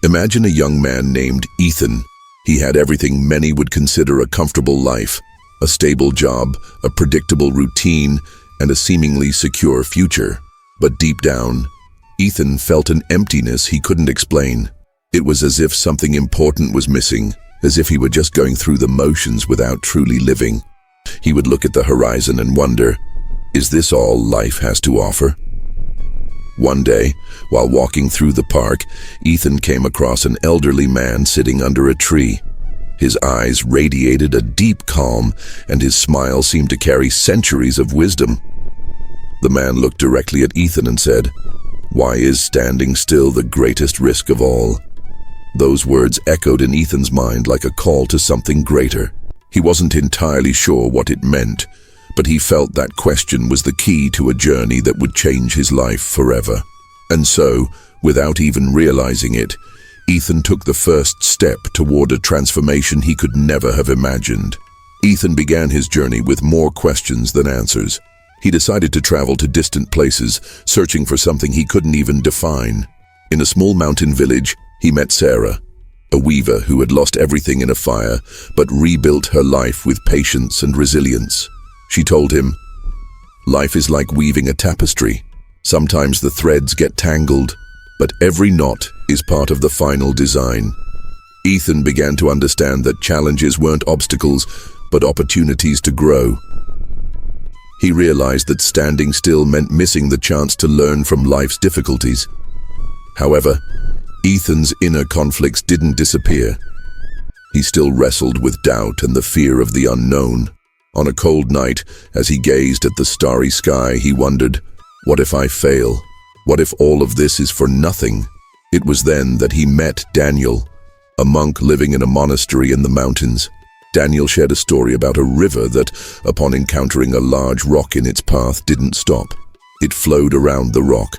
Imagine a young man named Ethan. He had everything many would consider a comfortable life, a stable job, a predictable routine, and a seemingly secure future. But deep down, Ethan felt an emptiness he couldn't explain. It was as if something important was missing, as if he were just going through the motions without truly living. He would look at the horizon and wonder, is this all life has to offer? One day, while walking through the park, Ethan came across an elderly man sitting under a tree. His eyes radiated a deep calm, and his smile seemed to carry centuries of wisdom. The man looked directly at Ethan and said, "Why is standing still the greatest risk of all?" Those words echoed in Ethan's mind like a call to something greater. He wasn't entirely sure what it meant, but he felt that question was the key to a journey that would change his life forever. And so, without even realizing it, Ethan took the first step toward a transformation he could never have imagined. Ethan began his journey with more questions than answers. He decided to travel to distant places, searching for something he couldn't even define. In a small mountain village, he met Sarah, a weaver who had lost everything in a fire, but rebuilt her life with patience and resilience. She told him, "Life is like weaving a tapestry. Sometimes the threads get tangled, but every knot is part of the final design." Ethan began to understand that challenges weren't obstacles, but opportunities to grow. He realized that standing still meant missing the chance to learn from life's difficulties. However, Ethan's inner conflicts didn't disappear. He still wrestled with doubt and the fear of the unknown. On a cold night, as he gazed at the starry sky, he wondered, what if I fail? What if all of this is for nothing? It was then that he met Daniel, a monk living in a monastery in the mountains. Daniel shared a story about a river that, upon encountering a large rock in its path, didn't stop. It flowed around the rock,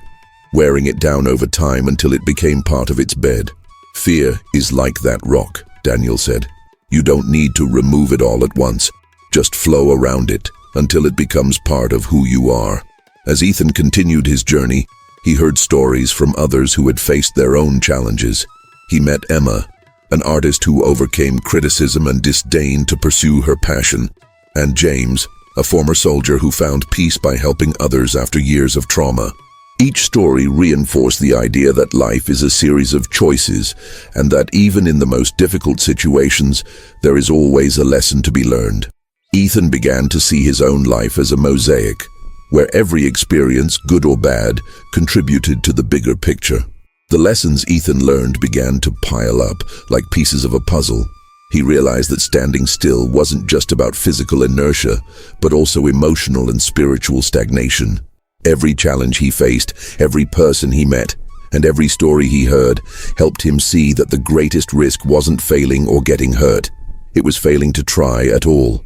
wearing it down over time until it became part of its bed. "Fear is like that rock," Daniel said. "You don't need to remove it all at once. Just flow around it until it becomes part of who you are." As Ethan continued his journey, he heard stories from others who had faced their own challenges. He met Emma, an artist who overcame criticism and disdain to pursue her passion, and James, a former soldier who found peace by helping others after years of trauma. Each story reinforced the idea that life is a series of choices, and that even in the most difficult situations, there is always a lesson to be learned. Ethan began to see his own life as a mosaic, where every experience, good or bad, contributed to the bigger picture. The lessons Ethan learned began to pile up like pieces of a puzzle. He realized that standing still wasn't just about physical inertia, but also emotional and spiritual stagnation. Every challenge he faced, every person he met, and every story he heard helped him see that the greatest risk wasn't failing or getting hurt. It was failing to try at all.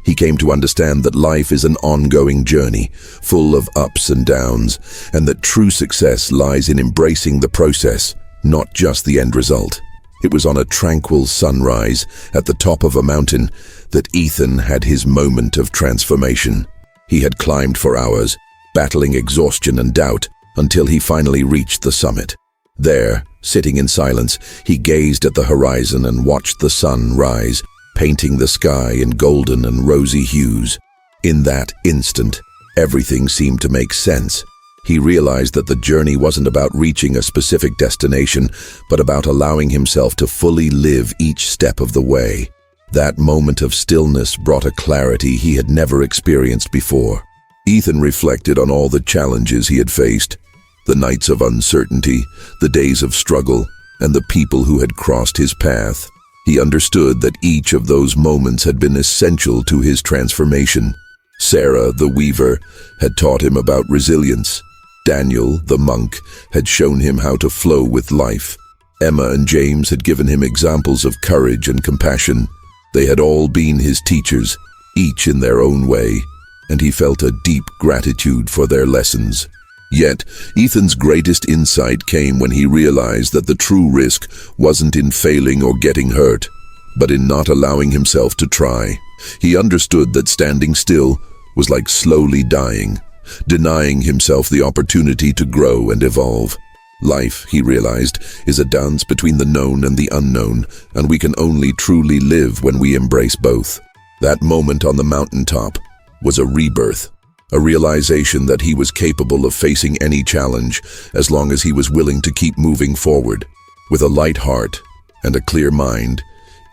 He came to understand that life is an ongoing journey, full of ups and downs, and that true success lies in embracing the process, not just the end result. It was on a tranquil sunrise at the top of a mountain that Ethan had his moment of transformation. He had climbed for hours, battling exhaustion and doubt, until he finally reached the summit. There, sitting in silence, he gazed at the horizon and watched the sun rise, painting the sky in golden and rosy hues. In that instant, everything seemed to make sense. He realized that the journey wasn't about reaching a specific destination, but about allowing himself to fully live each step of the way. That moment of stillness brought a clarity he had never experienced before. Ethan reflected on all the challenges he had faced, the nights of uncertainty, the days of struggle, and the people who had crossed his path. He understood that each of those moments had been essential to his transformation. Sarah, the weaver, had taught him about resilience. Daniel, the monk, had shown him how to flow with life. Emma and James had given him examples of courage and compassion. They had all been his teachers, each in their own way, and he felt a deep gratitude for their lessons. Yet, Ethan's greatest insight came when he realized that the true risk wasn't in failing or getting hurt, but in not allowing himself to try. He understood that standing still was like slowly dying, denying himself the opportunity to grow and evolve. Life, he realized, is a dance between the known and the unknown, and we can only truly live when we embrace both. That moment on the mountaintop was a rebirth, a realization that he was capable of facing any challenge as long as he was willing to keep moving forward. With a light heart and a clear mind,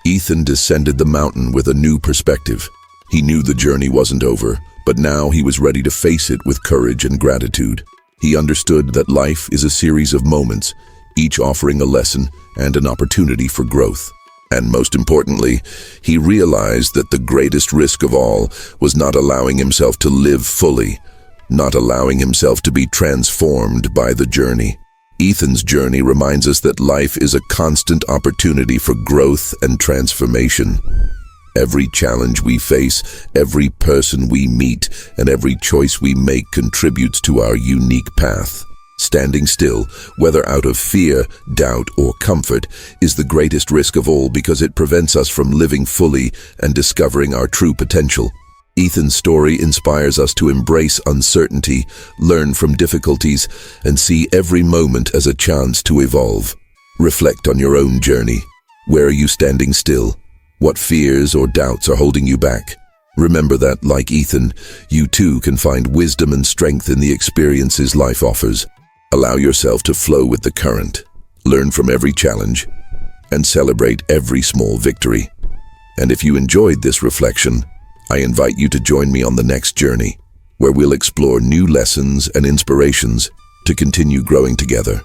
Ethan descended the mountain with a new perspective. He knew the journey wasn't over, but now he was ready to face it with courage and gratitude. He understood that life is a series of moments, each offering a lesson and an opportunity for growth. And most importantly, he realized that the greatest risk of all was not allowing himself to live fully, not allowing himself to be transformed by the journey. Ethan's journey reminds us that life is a constant opportunity for growth and transformation. Every challenge we face, every person we meet, and every choice we make contributes to our unique path. Standing still, whether out of fear, doubt, or comfort, is the greatest risk of all because it prevents us from living fully and discovering our true potential. Ethan's story inspires us to embrace uncertainty, learn from difficulties, and see every moment as a chance to evolve. Reflect on your own journey. Where are you standing still? What fears or doubts are holding you back? Remember that, like Ethan, you too can find wisdom and strength in the experiences life offers. Allow yourself to flow with the current, learn from every challenge, and celebrate every small victory. And if you enjoyed this reflection, I invite you to join me on the next journey, where we'll explore new lessons and inspirations to continue growing together.